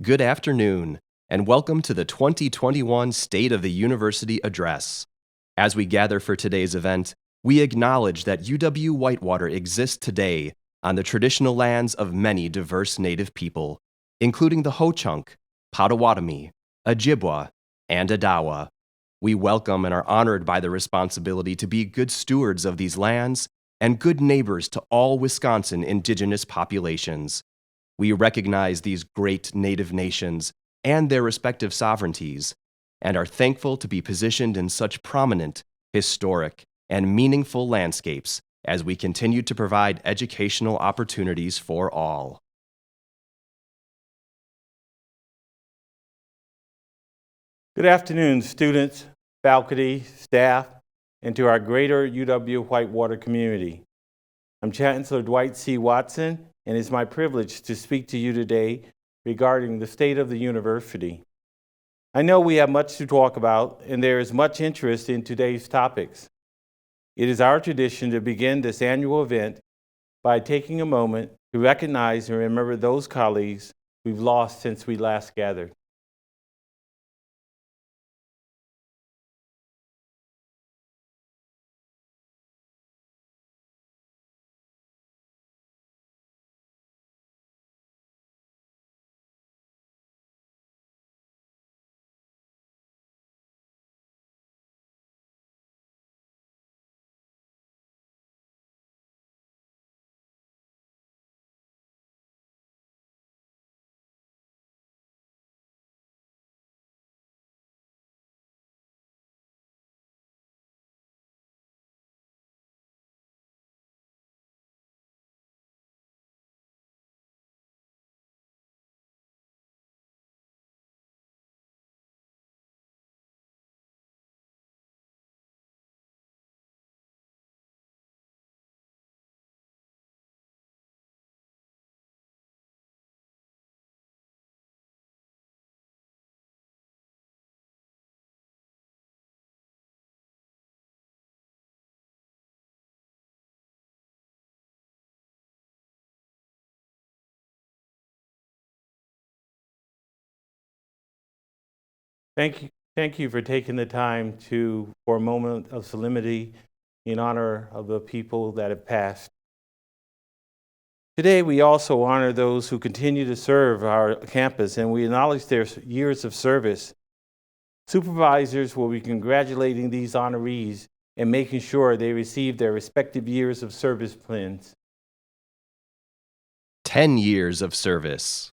Good afternoon, and welcome to the 2021 State of the University Address. As we gather for today's event, we acknowledge that UW-Whitewater exists today on the traditional lands of many diverse Native people, including the Ho-Chunk, Potawatomi, Ojibwa, and Odawa. We welcome and are honored by the responsibility to be good stewards of these lands and good neighbors to all Wisconsin indigenous populations. We recognize these great Native nations and their respective sovereignties, and are thankful to be positioned in such prominent, historic, and meaningful landscapes as we continue to provide educational opportunities for all. Good afternoon, students, faculty, staff, and to our greater UW-Whitewater community. I'm Chancellor Dwight C. Watson, and it's my privilege to speak to you today regarding the state of the university. I know we have much to talk about, and there is much interest in today's topics. It is our tradition to begin this annual event by taking a moment to recognize and remember those colleagues we've lost since we last gathered. Thank you for taking the time for a moment of solemnity in honor of the people that have passed. Today, we also honor those who continue to serve our campus, and we acknowledge their years of service. Supervisors will be congratulating these honorees and making sure they receive their respective years of service plans. 10 years of service.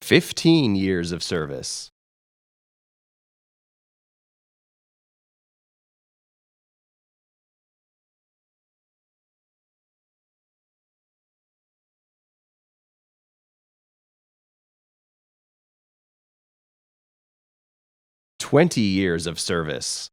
15 years of service. 20 years of service.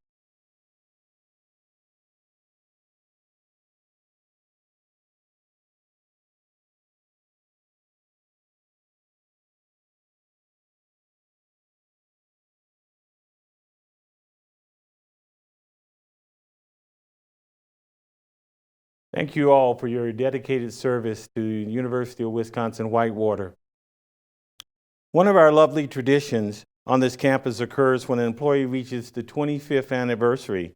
'Thank you all for your dedicated service to the University of Wisconsin-Whitewater. One of our lovely traditions on this campus occurs when an employee reaches the 25th anniversary.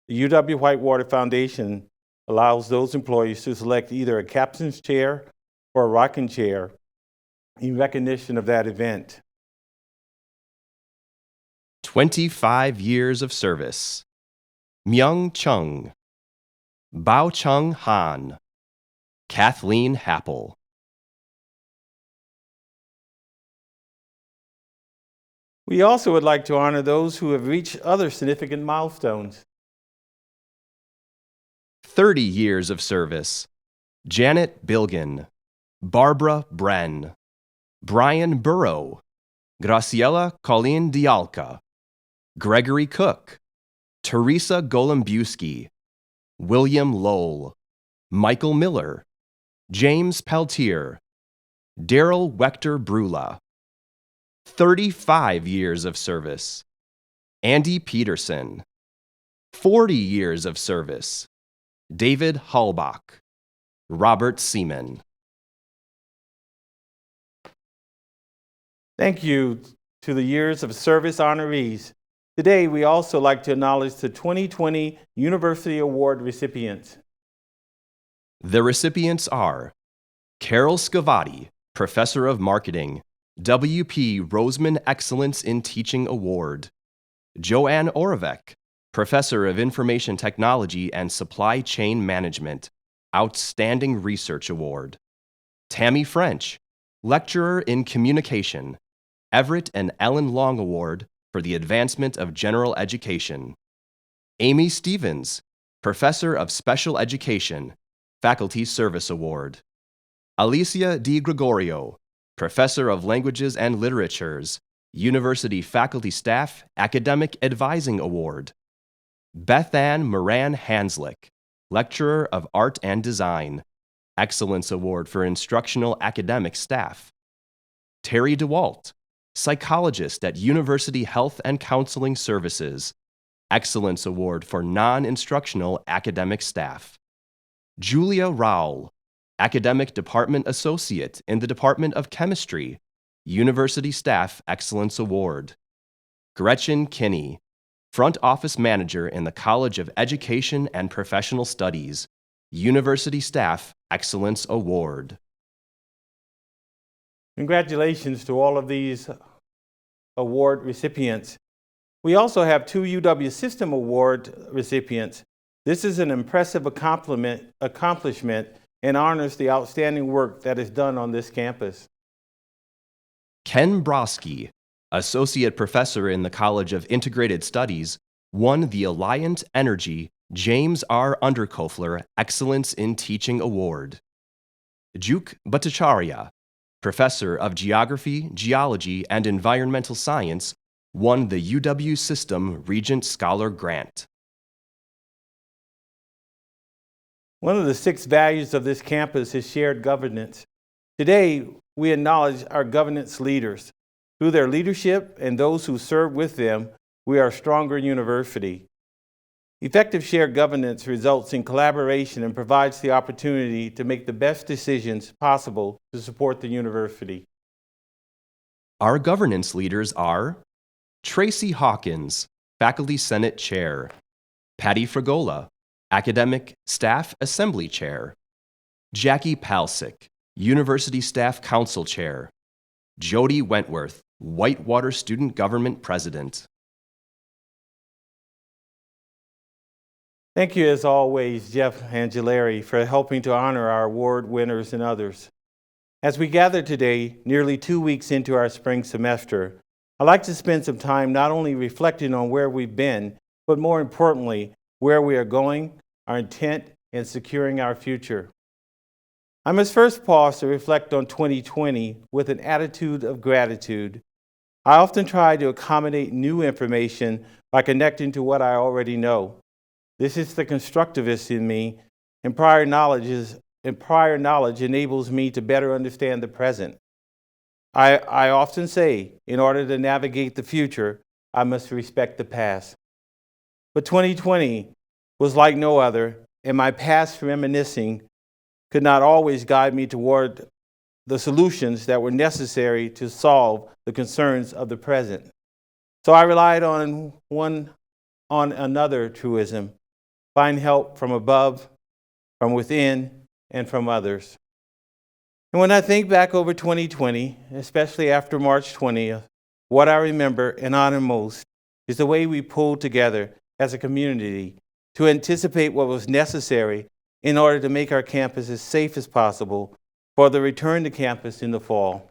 The UW-Whitewater Foundation allows those employees to select either a captain's chair or a rocking chair in recognition of that event. 25 years of service. Myung Chung, Bao Chung Han, Kathleen Happel. We also would like to honor those who have reached other significant milestones. 30 years of service. Janet Bilgin, Barbara Bren, Brian Burrow, Graciela Colleen Dialca. Gregory Cook, Teresa Golombuski, William Lowell, Michael Miller, James Peltier, Daryl Wechter Brula. 35 years of service. Andy Peterson. 40 years of service. David Hallbach. Robert Seaman. Thank you to the years of service honorees. Today, we also like to acknowledge the 2020 University Award recipients. The recipients are Carol Scavati, Professor of Marketing, W.P. Roseman Excellence in Teaching Award; Joanne Oravec, Professor of Information Technology and Supply Chain Management, Outstanding Research Award; Tammy French, Lecturer in Communication, Everett and Ellen Long Award for the Advancement of General Education; Amy Stevens, Professor of Special Education, Faculty Service Award; Alicia Di Gregorio, Professor of Languages and Literatures, University Faculty Staff Academic Advising Award; Beth Ann Moran Hanslick, Lecturer of Art and Design, Excellence Award for Instructional Academic Staff; Terry DeWalt, Psychologist at University Health and Counseling Services, Excellence Award for Non-Instructional Academic Staff; Julia Rowell, Academic Department Associate in the Department of Chemistry, University Staff Excellence Award; Gretchen Kinney, Front Office Manager in the College of Education and Professional Studies, University Staff Excellence Award. Congratulations to all of these award recipients. We also have 2 UW System Award recipients. This is an impressive accomplishment and honors the outstanding work that is done on this campus. Ken Broski, Associate Professor in the College of Integrated Studies, won the Alliant Energy James R. Underkofler Excellence in Teaching Award. Juk Bhattacharya, Professor of Geography, Geology, and Environmental Science, won the UW System Regent Scholar Grant. One of the 6 values of this campus is shared governance. Today, we acknowledge our governance leaders. Through their leadership and those who serve with them, we are a stronger university. Effective shared governance results in collaboration and provides the opportunity to make the best decisions possible to support the university. Our governance leaders are Tracy Hawkins, Faculty Senate Chair; Patty Fragola, Academic Staff Assembly Chair; Jackie Palsick, University Staff Council Chair; Jody Wentworth, Whitewater Student Government President. Thank you, as always, Jeff Angelari, for helping to honor our award winners and others. As we gather today, nearly 2 weeks into our spring semester, I'd like to spend some time not only reflecting on where we've been, but more importantly, where we are going, our intent, and securing our future. I must first pause to reflect on 2020 with an attitude of gratitude. I often try to accommodate new information by connecting to what I already know. This is the constructivist in me, and prior knowledge enables me to better understand the present. I often say, in order to navigate the future, I must respect the past. But 2020 was like no other, and my past reminiscing could not always guide me toward the solutions that were necessary to solve the concerns of the present. So I relied on another truism: find help from above, from within, and from others. And when I think back over 2020, especially after March 20th, what I remember and honor most is the way we pulled together as a community to anticipate what was necessary in order to make our campus as safe as possible for the return to campus in the fall.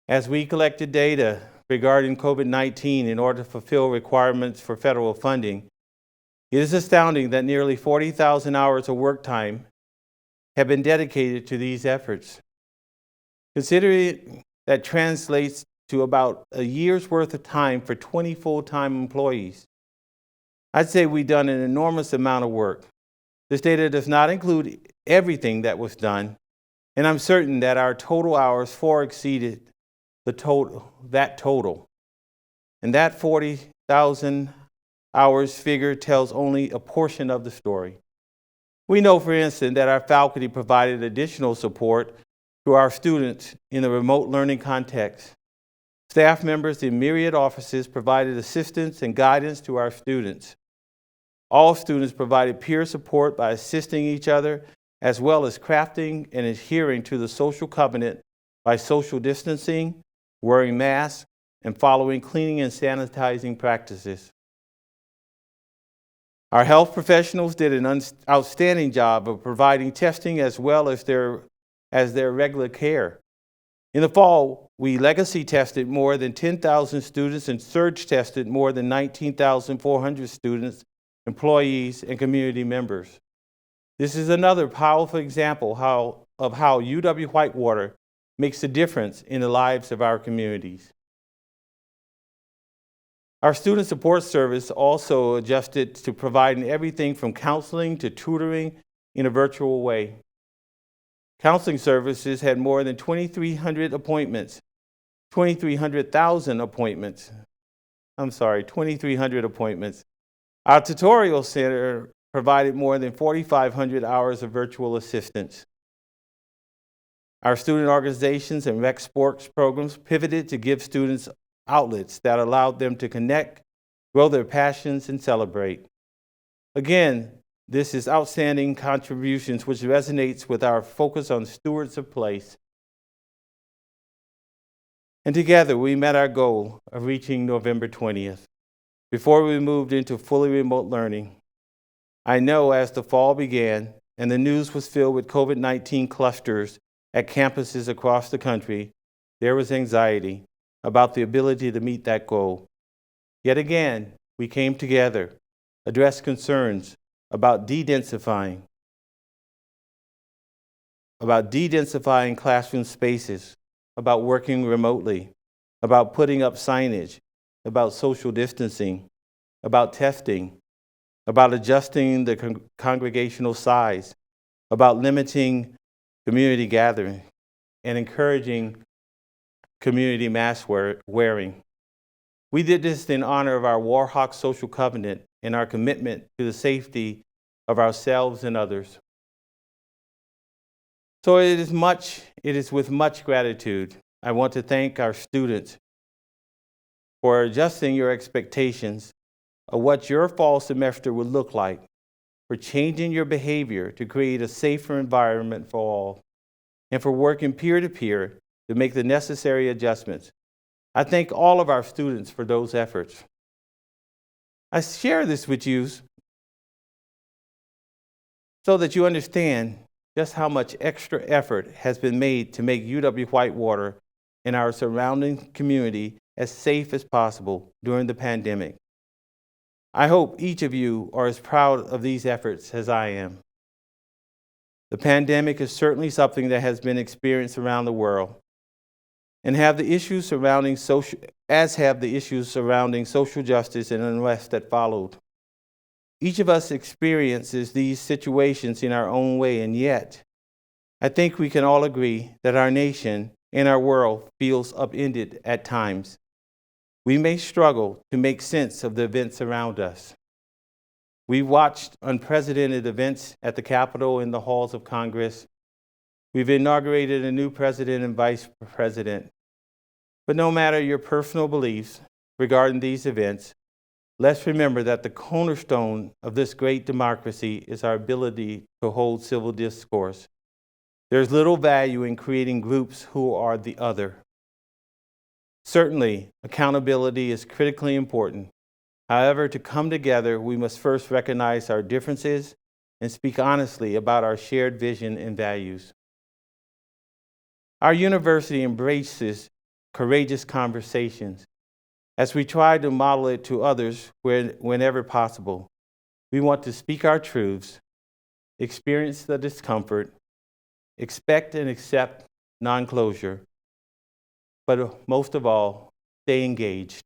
As we collected data regarding COVID-19 in order to fulfill requirements for federal funding, it is astounding that nearly 40,000 hours of work time have been dedicated to these efforts. Considering that translates to about a year's worth of time for 20 full-time employees. I'd say we've done an enormous amount of work. This data does not include everything that was done, and I'm certain that our total hours far exceeded that total. And that 40,000 hours figure tells only a portion of the story. We know, for instance, that our faculty provided additional support to our students in a remote learning context. Staff members in myriad offices provided assistance and guidance to our students. All students provided peer support by assisting each other, as well as crafting and adhering to the social covenant by social distancing, wearing masks, and following cleaning and sanitizing practices. Our health professionals did an outstanding job of providing testing as well as their regular care. In the fall, we legacy tested more than 10,000 students and surge tested more than 19,400 students, employees, and community members. This is another powerful example of how UW-Whitewater makes a difference in the lives of our communities. Our student support service also adjusted to providing everything from counseling to tutoring in a virtual way. Counseling services had more than 2,300 appointments, 2,300,000 appointments. 2,300 appointments. Our tutorial center provided more than 4,500 hours of virtual assistance. Our student organizations and rec sports programs pivoted to give students outlets that allowed them to connect, grow their passions, and celebrate. Again, this is outstanding contributions which resonates with our focus on stewards of place. And together we met our goal of reaching November 20th before we moved into fully remote learning. I know as the fall began and the news was filled with COVID-19 clusters at campuses across the country, there was anxiety about the ability to meet that goal. Yet again, we came together, addressed concerns about de-densifying classroom spaces, about working remotely, about putting up signage, about social distancing, about testing, about adjusting the congregational size, about limiting community gathering, and encouraging community mask wearing. We did this in honor of our Warhawk social covenant and our commitment to the safety of ourselves and others. So it is with much gratitude I want to thank our students for adjusting your expectations of what your fall semester would look like, for changing your behavior to create a safer environment for all, and for working peer-to-peer to make the necessary adjustments. I thank all of our students for those efforts. I share this with you so that you understand just how much extra effort has been made to make UW-Whitewater and our surrounding community as safe as possible during the pandemic. I hope each of you are as proud of these efforts as I am. The pandemic is certainly something that has been experienced around the world, and have the issues surrounding social justice and unrest that followed. Each of us experiences these situations in our own way, and yet, I think we can all agree that our nation and our world feels upended at times. We may struggle to make sense of the events around us. We watched unprecedented events at the Capitol and the halls of Congress. We've inaugurated a new president and vice president. But no matter your personal beliefs regarding these events, let's remember that the cornerstone of this great democracy is our ability to hold civil discourse. There's little value in creating groups who are the other. Certainly, accountability is critically important. However, to come together, we must first recognize our differences and speak honestly about our shared vision and values. Our university embraces courageous conversations as we try to model it to others whenever possible. We want to speak our truths, experience the discomfort, expect and accept non-closure, but most of all, stay engaged.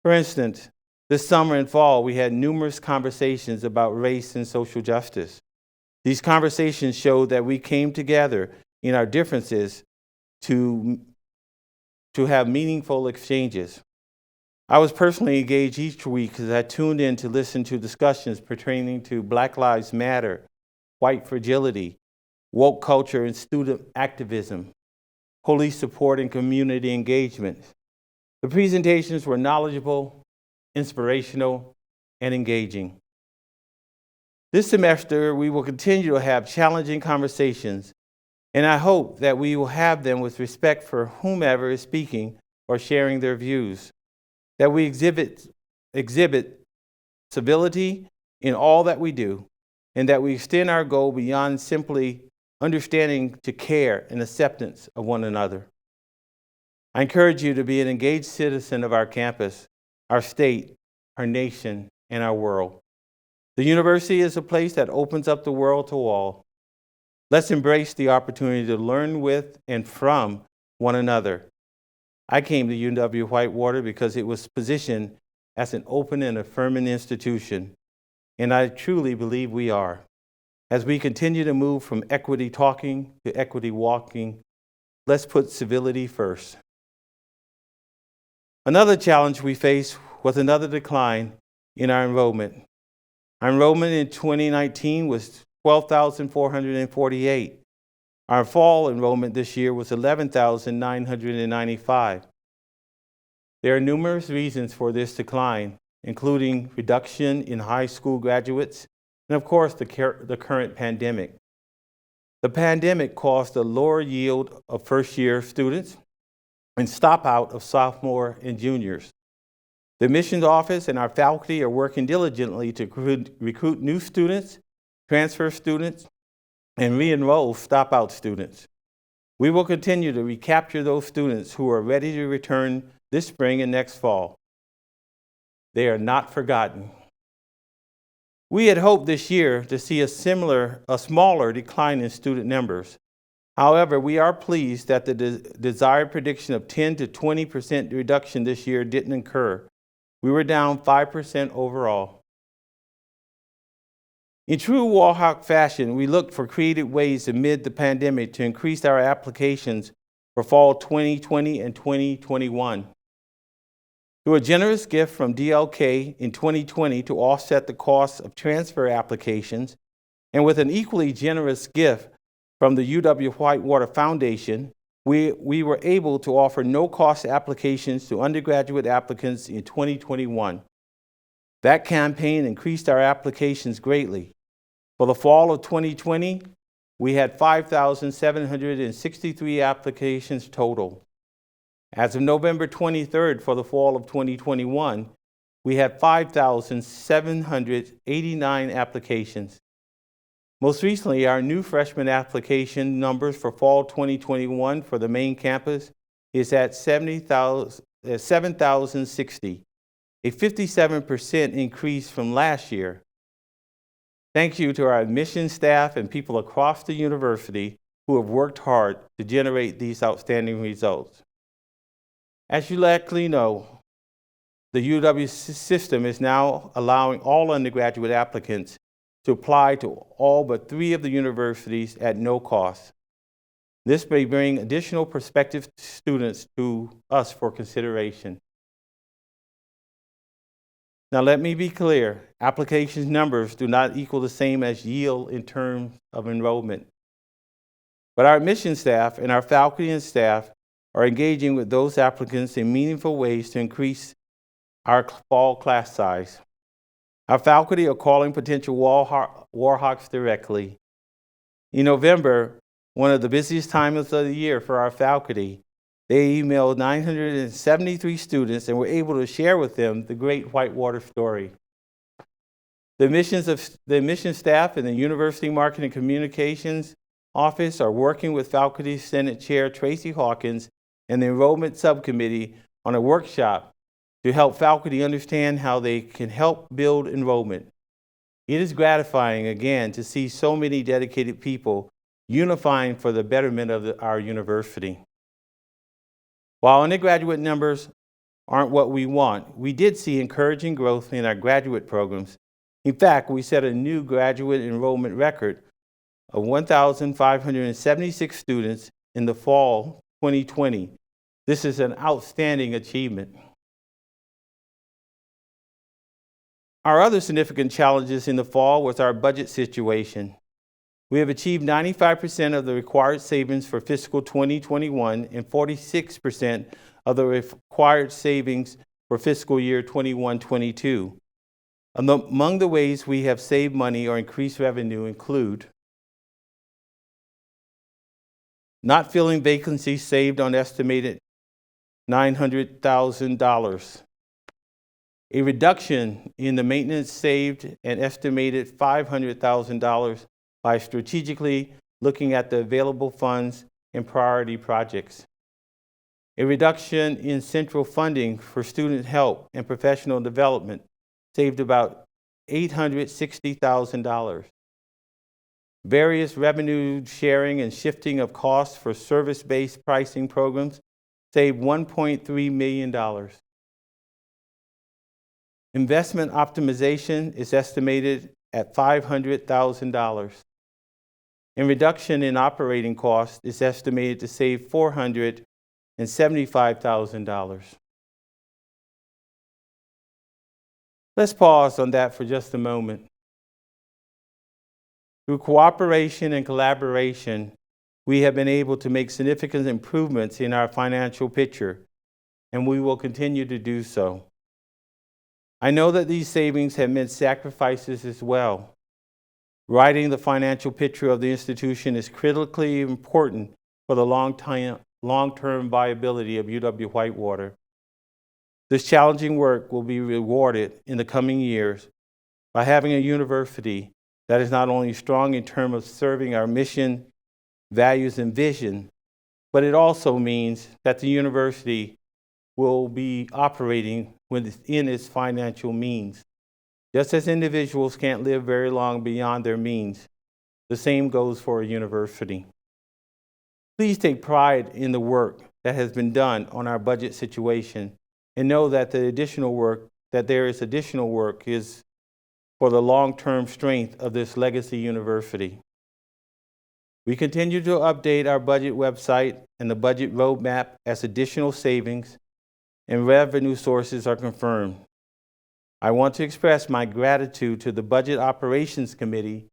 For instance, this summer and fall, we had numerous conversations about race and social justice. These conversations showed that we came together in our differences to have meaningful exchanges. I was personally engaged each week as I tuned in to listen to discussions pertaining to Black Lives Matter, white fragility, woke culture and student activism, police support and community engagement. The presentations were knowledgeable, inspirational, and engaging. This semester, we will continue to have challenging conversations, and I hope that we will have them with respect for whomever is speaking or sharing their views, that we exhibit civility in all that we do, and that we extend our goal beyond simply understanding to care and acceptance of one another. I encourage you to be an engaged citizen of our campus, our state, our nation, and our world. The university is a place that opens up the world to all. Let's embrace the opportunity to learn with and from one another. I came to UW-Whitewater because it was positioned as an open and affirming institution, and I truly believe we are. As we continue to move from equity talking to equity walking, let's put civility first. Another challenge we faced was another decline in our enrollment. Our enrollment in 2019 was 12,448. Our fall enrollment this year was 11,995. There are numerous reasons for this decline, including reduction in high school graduates, and of course, the current pandemic. The pandemic caused a lower yield of first-year students and stop out of sophomore and juniors. The admissions office and our faculty are working diligently to recruit new students, transfer students, and re-enroll stop-out students. We will continue to recapture those students who are ready to return this spring and next fall. They are not forgotten. We had hoped this year to see a smaller decline in student numbers. However, we are pleased that the desired prediction of 10 to 20% reduction this year didn't occur. We were down 5% overall. In true Wallhawk fashion, we looked for creative ways amid the pandemic to increase our applications for fall 2020 and 2021. Through a generous gift from DLK in 2020 to offset the cost of transfer applications, and with an equally generous gift from the UW-Whitewater Foundation, we were able to offer no-cost applications to undergraduate applicants in 2021. That campaign increased our applications greatly. For the fall of 2020, we had 5,763 applications total. As of November 23rd for the fall of 2021, we had 5,789 applications. Most recently, our new freshman application numbers for fall 2021 for the main campus is at 7,060, a 57% increase from last year. Thank you to our admissions staff and people across the university who have worked hard to generate these outstanding results. As you likely know, the UW system is now allowing all undergraduate applicants to apply to all but 3 of the universities at no cost. This may bring additional prospective students to us for consideration. Now let me be clear, application numbers do not equal the same as yield in terms of enrollment. But our admissions staff and our faculty and staff are engaging with those applicants in meaningful ways to increase our fall class size. Our faculty are calling potential Warhawks directly. In November, one of the busiest times of the year for our faculty, they emailed 973 students and were able to share with them the great Whitewater story. The admissions staff and the University Marketing and Communications Office are working with Faculty Senate Chair Tracy Hawkins and the Enrollment Subcommittee on a workshop to help faculty understand how they can help build enrollment. It is gratifying, again, to see so many dedicated people unifying for the betterment of our university. While undergraduate numbers aren't what we want, we did see encouraging growth in our graduate programs. In fact, we set a new graduate enrollment record of 1,576 students in the fall 2020. This is an outstanding achievement. Our other significant challenges in the fall was our budget situation. We have achieved 95% of the required savings for fiscal 2021 and 46% of the required savings for fiscal year 21-22. Among the ways we have saved money or increased revenue include not filling vacancies saved on estimated $900,000. A reduction in the maintenance saved an estimated $500,000 by strategically looking at the available funds and priority projects. A reduction in central funding for student help and professional development saved about $860,000. Various revenue sharing and shifting of costs for service-based pricing programs saved $1.3 million. Investment optimization is estimated at $500,000. And reduction in operating costs is estimated to save $475,000. Let's pause on that for just a moment. Through cooperation and collaboration, we have been able to make significant improvements in our financial picture, and we will continue to do so. I know that these savings have meant sacrifices as well. Writing the financial picture of the institution is critically important for the long-term viability of UW-Whitewater. This challenging work will be rewarded in the coming years by having a university that is not only strong in terms of serving our mission, values, and vision, but it also means that the university will be operating within its financial means. Just as individuals can't live very long beyond their means, the same goes for a university. Please take pride in the work that has been done on our budget situation and know that there is additional work is for the long-term strength of this legacy university. We continue to update our budget website and the budget roadmap as additional savings and revenue sources are confirmed. I want to express my gratitude to the Budget Operations Committee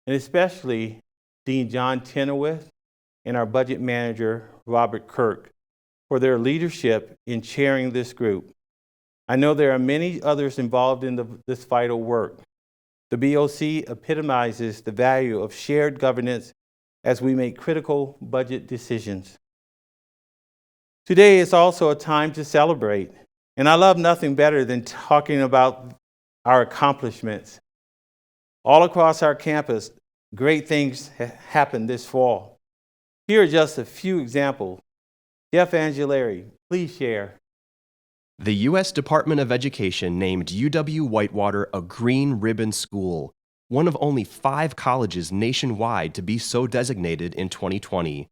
and especially Dean John Tenoweth and our budget manager, Robert Kirk, for their leadership in chairing this group. I know there are many others involved in this vital work. The BOC epitomizes the value of shared governance as we make critical budget decisions. Today is also a time to celebrate, and I love nothing better than talking about our accomplishments. All across our campus, great things happened this fall. Here are just a few examples. Jeff Angelari, please share. The U.S. Department of Education named UW-Whitewater a Green Ribbon School, one of only 5 colleges nationwide to be so designated in 2020.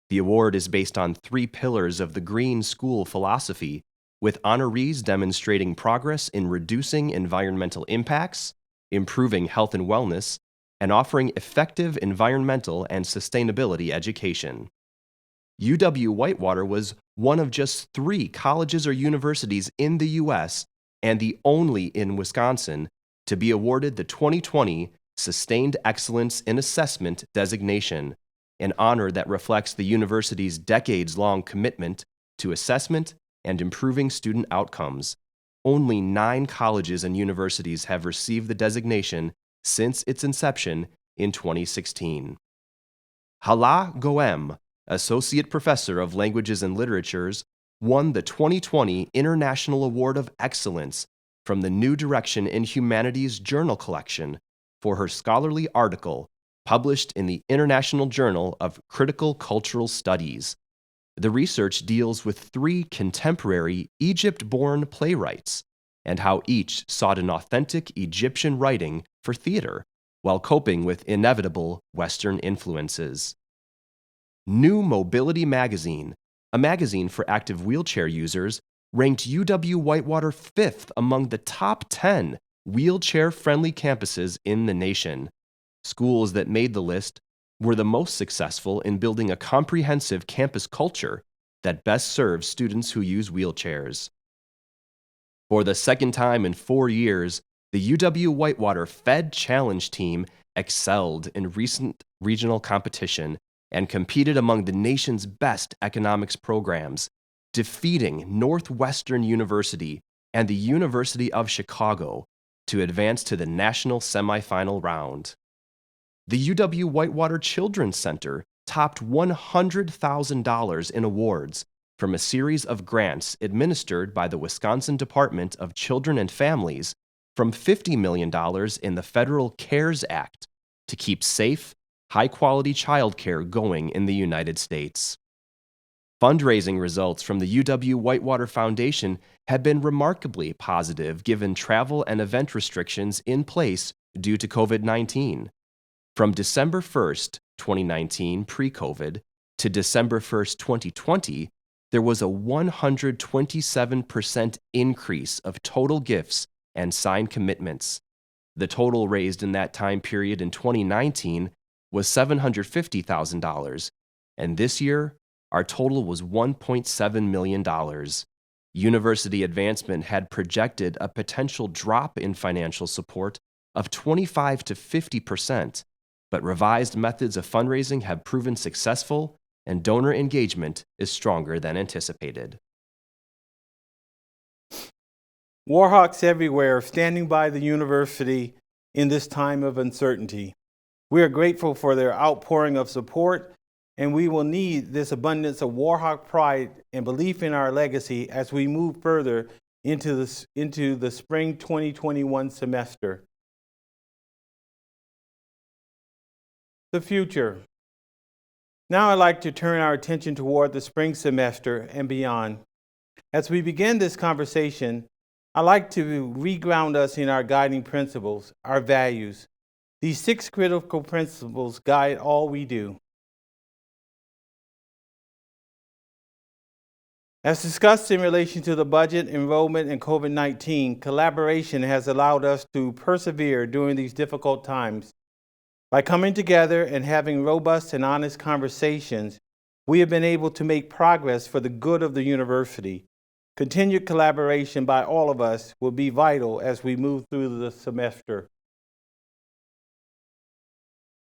The award is based on 3 pillars of the Green School philosophy, with honorees demonstrating progress in reducing environmental impacts, improving health and wellness, and offering effective environmental and sustainability education. UW-Whitewater was one of just 3 colleges or universities in the U.S. and the only in Wisconsin to be awarded the 2020 Sustained Excellence in Assessment designation, an honor that reflects the university's decades-long commitment to assessment and improving student outcomes. Only 9 colleges and universities have received the designation since its inception in 2016. Hala Goem, Associate Professor of Languages and Literatures, won the 2020 International Award of Excellence from the New Direction in Humanities Journal Collection for her scholarly article published in the International Journal of Critical Cultural Studies. The research deals with 3 contemporary Egypt-born playwrights and how each sought an authentic Egyptian writing for theater while coping with inevitable Western influences. New Mobility magazine a magazine for active wheelchair users, ranked UW-Whitewater 5th among the top 10 wheelchair-friendly campuses in the nation. Schools that made the list were the most successful in building a comprehensive campus culture that best serves students who use wheelchairs. For the second time in 4 years, the UW-Whitewater Fed Challenge team excelled in recent regional competition and competed among the nation's best economics programs, defeating Northwestern University and the University of Chicago to advance to the national semifinal round. The UW-Whitewater Children's Center topped $100,000 in awards from a series of grants administered by the Wisconsin Department of Children and Families from $50 million in the Federal CARES Act to keep safe, high-quality childcare going in the United States. Fundraising results from the UW-Whitewater Foundation have been remarkably positive given travel and event restrictions in place due to COVID-19. From December 1st, 2019, pre-COVID, to December 1st, 2020, there was a 127% increase of total gifts and signed commitments. The total raised in that time period in 2019 was $750,000, and this year, our total was $1.7 million. University Advancement had projected a potential drop in financial support of 25 to 50%, but revised methods of fundraising have proven successful, and donor engagement is stronger than anticipated. Warhawks everywhere are standing by the university in this time of uncertainty. We are grateful for their outpouring of support, and we will need this abundance of Warhawk pride and belief in our legacy as we move further into the spring 2021 semester. The future. Now I'd like to turn our attention toward the spring semester and beyond. As we begin this conversation, I'd like to reground us in our guiding principles, our values. These 6 critical principles guide all we do. As discussed in relation to the budget, enrollment, and COVID-19, collaboration has allowed us to persevere during these difficult times. By coming together and having robust and honest conversations, we have been able to make progress for the good of the university. Continued collaboration by all of us will be vital as we move through the semester.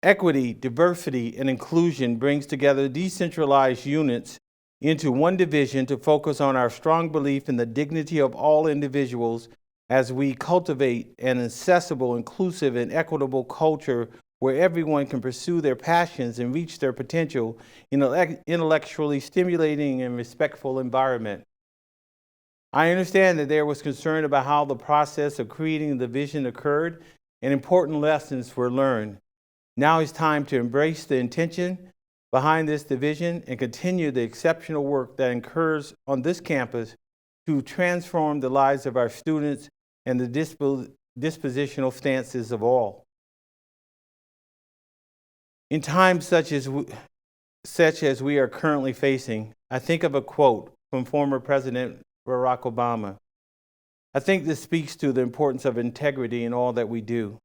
Equity, diversity, and inclusion brings together decentralized units into one division to focus on our strong belief in the dignity of all individuals as we cultivate an accessible, inclusive, and equitable culture where everyone can pursue their passions and reach their potential in an intellectually stimulating and respectful environment. I understand that there was concern about how the process of creating the vision occurred and important lessons were learned. Now it's time to embrace the intention behind this division and continue the exceptional work that occurs on this campus to transform the lives of our students and the dispositional stances of all. In times such as we are currently facing, I think of a quote from former President Barack Obama. I think this speaks to the importance of integrity in all that we do.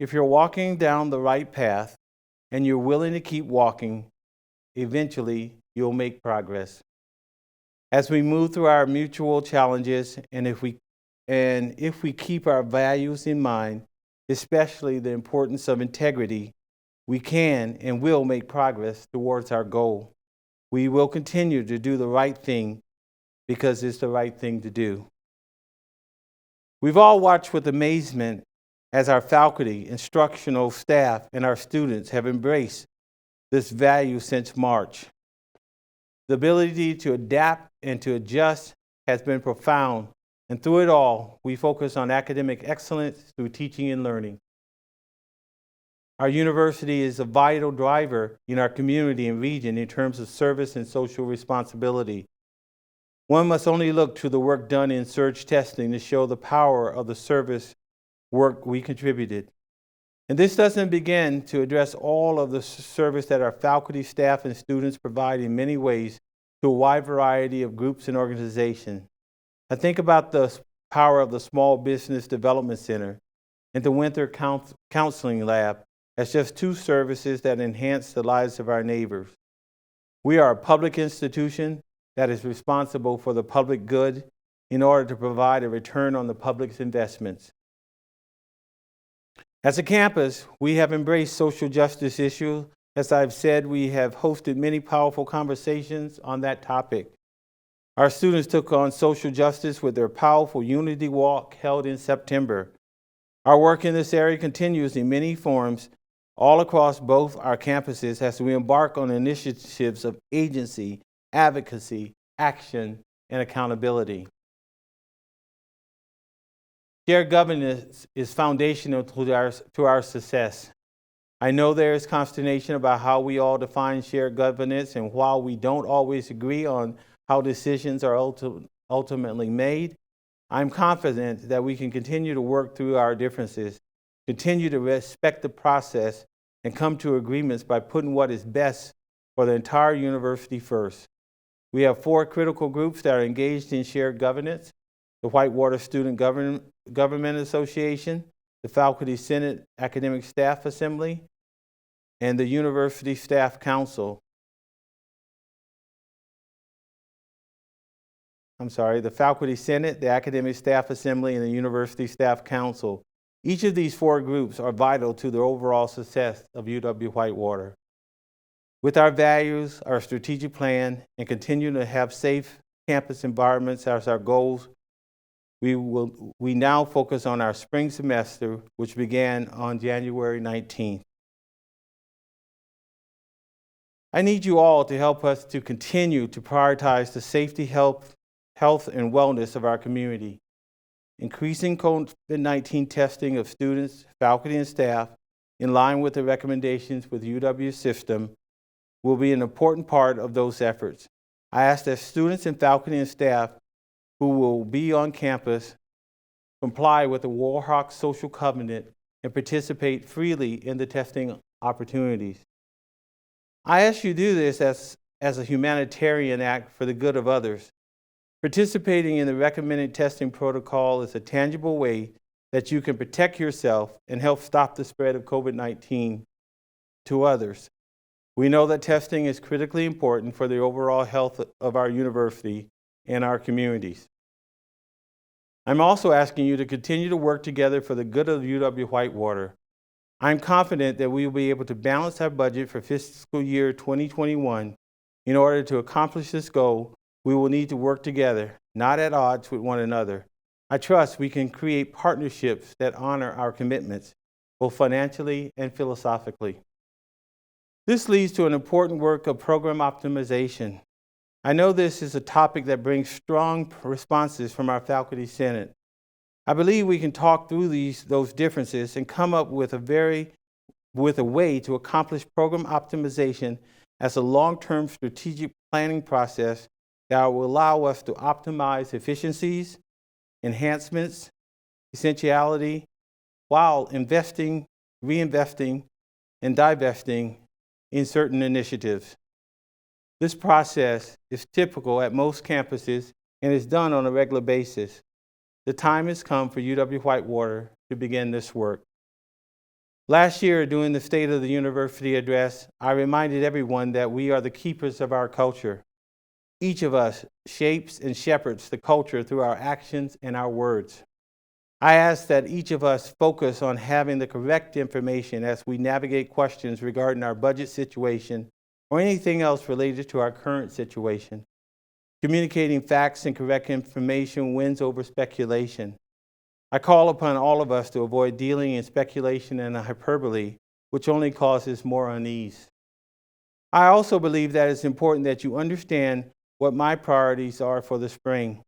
If you're walking down the right path and you're willing to keep walking, eventually you'll make progress. As we move through our mutual challenges, and if we keep our values in mind, especially the importance of integrity, we can and will make progress towards our goal. We will continue to do the right thing because it's the right thing to do. We've all watched with amazement as our faculty, instructional staff, and our students have embraced this value since March. The ability to adapt and to adjust has been profound, and through it all, we focus on academic excellence through teaching and learning. Our university is a vital driver in our community and region in terms of service and social responsibility. One must only look to the work done in surge testing to show the power of the service work we contributed. And this doesn't begin to address all of the service that our faculty, staff, and students provide in many ways to a wide variety of groups and organizations. I think about the power of the Small Business Development Center and the Winter Counseling Lab as just two services that enhance the lives of our neighbors. We are a public institution that is responsible for the public good in order to provide a return on the public's investments. As a campus, we have embraced social justice issues. As I've said, we have hosted many powerful conversations on that topic. Our students took on social justice with their powerful Unity Walk held in September. Our work in this area continues in many forms all across both our campuses as we embark on initiatives of agency, advocacy, action, and accountability. Shared governance is foundational to our success. I know there is consternation about how we all define shared governance, and while we don't always agree on how decisions are ultimately made, I'm confident that we can continue to work through our differences, continue to respect the process, and come to agreements by putting what is best for the entire university first. We have 4 critical groups that are engaged in shared governance: the Whitewater Student Government Association, the Faculty Senate Academic Staff Assembly, and the University Staff Council. The Faculty Senate, the Academic Staff Assembly, and the University Staff Council. Each of these 4 groups are vital to the overall success of UW-Whitewater. With our values, our strategic plan, and continuing to have safe campus environments as our goals, we now focus on our spring semester, which began on January 19th. I need you all to help us to continue to prioritize the safety, health, and wellness of our community. Increasing COVID-19 testing of students, faculty, and staff in line with the recommendations with UW system will be an important part of those efforts. I ask that students and faculty and staff who will be on campus comply with the Warhawk Social Covenant and participate freely in the testing opportunities. I ask you to do this as a humanitarian act for the good of others. Participating in the recommended testing protocol is a tangible way that you can protect yourself and help stop the spread of COVID-19 to others. We know that testing is critically important for the overall health of our university and our communities. I'm also asking you to continue to work together for the good of UW-Whitewater. I'm confident that we will be able to balance our budget for fiscal year 2021. In order to accomplish this goal, we will need to work together, not at odds with one another. I trust we can create partnerships that honor our commitments, both financially and philosophically. This leads to an important work of program optimization. I know this is a topic that brings strong responses from our Faculty Senate. I believe we can talk through those differences and come up with a way to accomplish program optimization as a long-term strategic planning process that will allow us to optimize efficiencies, enhancements, essentiality, while investing, reinvesting, and divesting in certain initiatives. This process is typical at most campuses and is done on a regular basis. The time has come for UW-Whitewater to begin this work. Last year, during the State of the University address, I reminded everyone that we are the keepers of our culture. Each of us shapes and shepherds the culture through our actions and our words. I ask that each of us focus on having the correct information as we navigate questions regarding our budget situation or anything else related to our current situation. Communicating facts and correct information wins over speculation. I call upon all of us to avoid dealing in speculation and hyperbole, which only causes more unease. I also believe that it's important that you understand what my priorities are for the spring.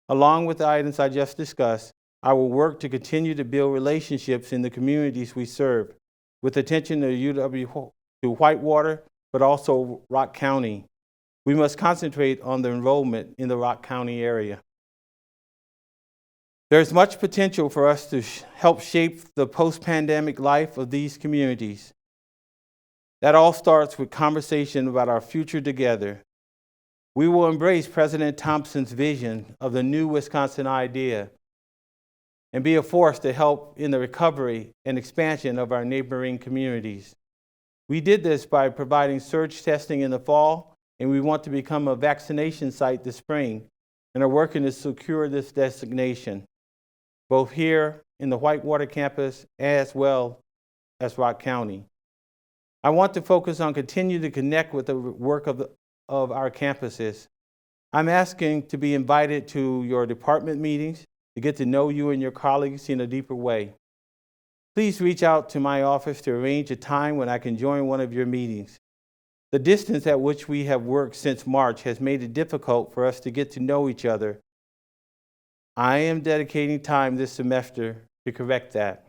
Along with the items I just discussed, I will work to continue to build relationships in the communities we serve, with attention to UW-Whitewater, but also Rock County. We must concentrate on the enrollment in the Rock County area. There's much potential for us to help shape the post-pandemic life of these communities. That all starts with conversation about our future together. We will embrace President Thompson's vision of the new Wisconsin idea and be a force to help in the recovery and expansion of our neighboring communities. We did this by providing surge testing in the fall, and we want to become a vaccination site this spring and are working to secure this designation, both here in the Whitewater campus as well as Rock County. I want to focus on continuing to connect with the work of our campuses. I'm asking to be invited to your department meetings to get to know you and your colleagues in a deeper way. Please reach out to my office to arrange a time when I can join one of your meetings. The distance at which we have worked since March has made it difficult for us to get to know each other. I am dedicating time this semester to correct that.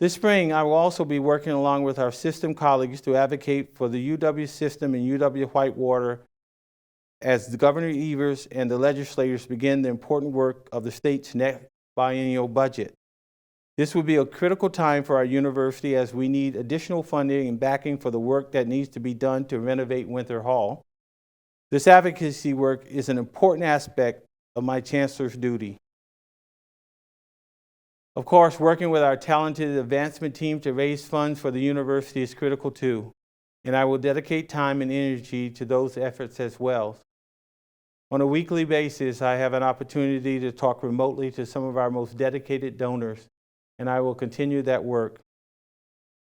This spring, I will also be working along with our system colleagues to advocate for the UW system and UW-Whitewater as Governor Evers and the legislators begin the important work of the state's next biennial budget. This will be a critical time for our university as we need additional funding and backing for the work that needs to be done to renovate Winter Hall. This advocacy work is an important aspect of my chancellor's duty. Of course, working with our talented advancement team to raise funds for the university is critical too, and I will dedicate time and energy to those efforts as well. On a weekly basis, I have an opportunity to talk remotely to some of our most dedicated donors, and I will continue that work.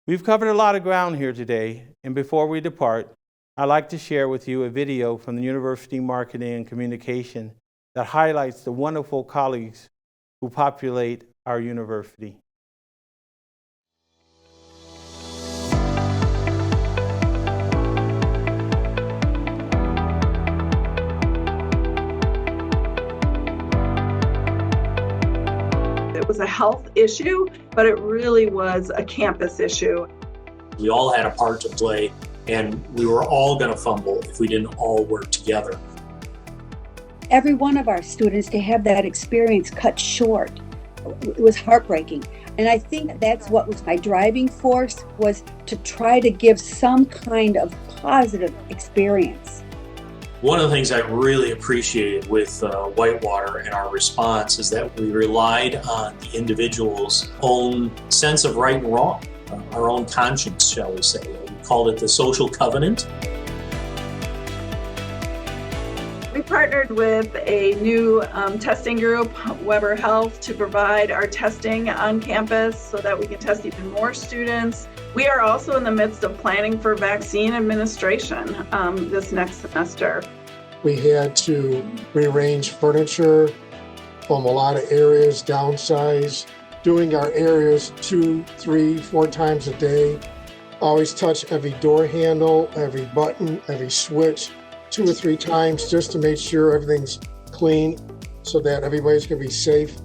We've covered a lot of ground here today, and before we depart, I'd like to share with you a video from the University Marketing and Communication that highlights the wonderful colleagues who populate our university. It was a health issue, but it really was a campus issue. We all had a part to play, and we were all going to fumble if we didn't all work together. Every one of our students, to have that experience cut short, it was heartbreaking. And I think that's what was my driving force, was to try to give some kind of positive experience. One of the things I really appreciated with Whitewater and our response is that we relied on the individual's own sense of right and wrong, our own conscience, shall we say. We called it the social covenant. We partnered with a new testing group, Weber Health, to provide our testing on campus so that we can test even more students. We are also in the midst of planning for vaccine administration this next semester. We had to rearrange furniture from a lot of areas, downsize, doing our areas 2, 3, 4 times a day. Always touch every door handle, every button, every switch 2 or 3 times just to make sure everything's clean so that everybody's going to be safe.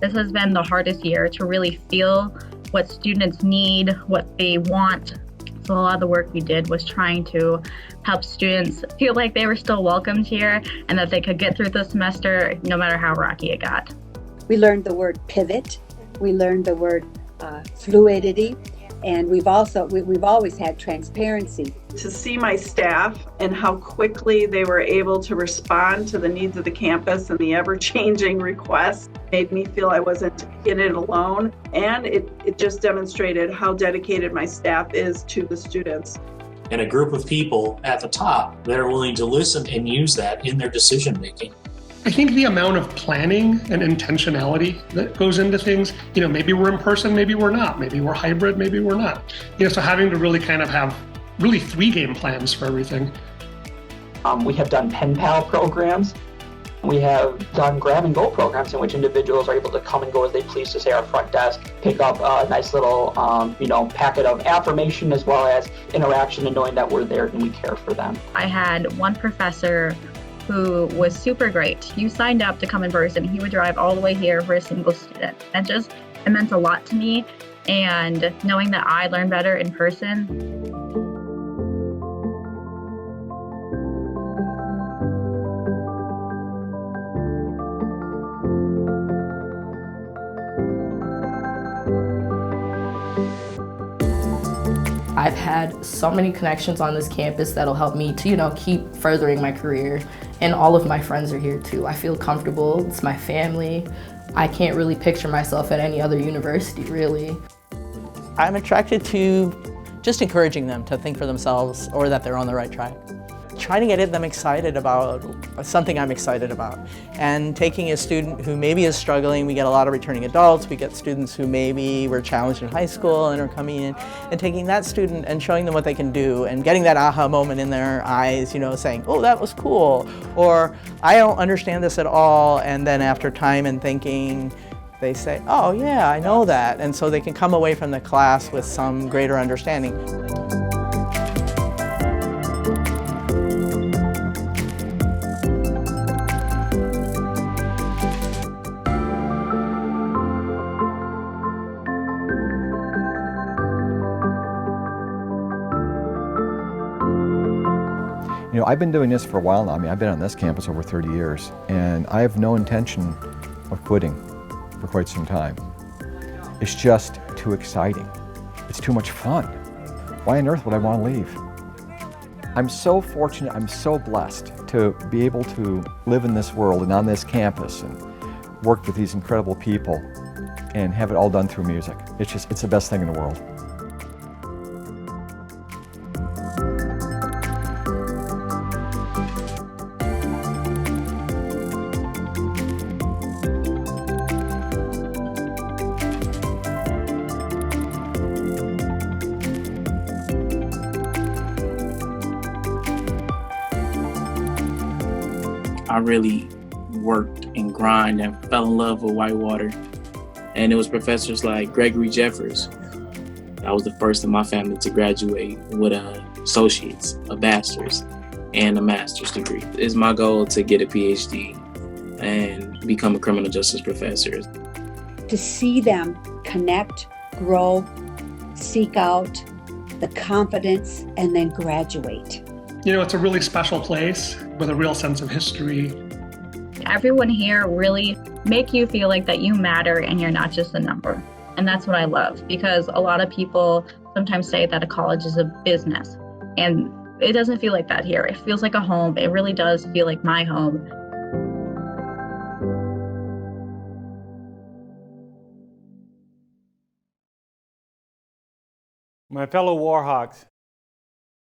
This has been the hardest year to really feel what students need, what they want. So a lot of the work we did was trying to help students feel like they were still welcomed here and that they could get through the semester no matter how rocky it got. We learned the word pivot. We learned the word fluidity. And we've always had transparency. To see my staff and how quickly they were able to respond to the needs of the campus and the ever-changing requests made me feel I wasn't in it alone. And it just demonstrated how dedicated my staff is to the students. And a group of people at the top that are willing to listen and use that in their decision making. I think the amount of planning and intentionality that goes into things, maybe we're in person, maybe we're not, maybe we're hybrid, maybe we're not. So having to really kind of have 3 game plans for everything. We have done pen pal programs. We have done grab and go programs in which individuals are able to come and go as they please to say our front desk, pick up a nice little, packet of affirmation as well as interaction and knowing that we're there and we care for them. I had one professor who was super great. You signed up to come in person. He would drive all the way here for a single student. It meant a lot to me. And knowing that I learned better in person. I've had so many connections on this campus that'll help me to, keep furthering my career. And all of my friends are here too. I feel comfortable, it's my family. I can't really picture myself at any other university, really. I'm attracted to just encouraging them to think for themselves or that they're on the right track. Trying to get them excited about something I'm excited about. And taking a student who maybe is struggling, we get a lot of returning adults, we get students who maybe were challenged in high school and are coming in, and taking that student and showing them what they can do and getting that aha moment in their eyes, saying, oh, that was cool, or I don't understand this at all, and then after time and thinking, they say, oh yeah, I know that, and so they can come away from the class with some greater understanding. I've been doing this for a while now. I've been on this campus over 30 years, and I have no intention of quitting for quite some time. It's just too exciting. It's too much fun. Why on earth would I want to leave? I'm so fortunate, I'm so blessed to be able to live in this world and on this campus and work with these incredible people and have it all done through music. It's the best thing in the world. I really worked and grind and fell in love with Whitewater. And it was professors like Gregory Jeffers. I was the first in my family to graduate with an associate's, a bachelor's, and a master's degree. It's my goal to get a PhD and become a criminal justice professor. To see them connect, grow, seek out the confidence, and then graduate. It's a really special place with a real sense of history. Everyone here really make you feel like that you matter and you're not just a number. And that's what I love, because a lot of people sometimes say that a college is a business, and it doesn't feel like that here. It feels like a home. It really does feel like my home. My fellow Warhawks,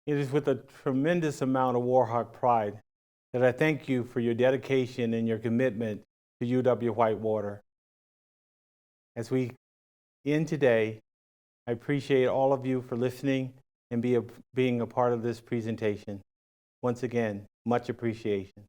it is with a tremendous amount of Warhawk pride that I thank you for your dedication and your commitment to UW-Whitewater. As we end today, I appreciate all of you for listening and being a part of this presentation. Once again, much appreciation.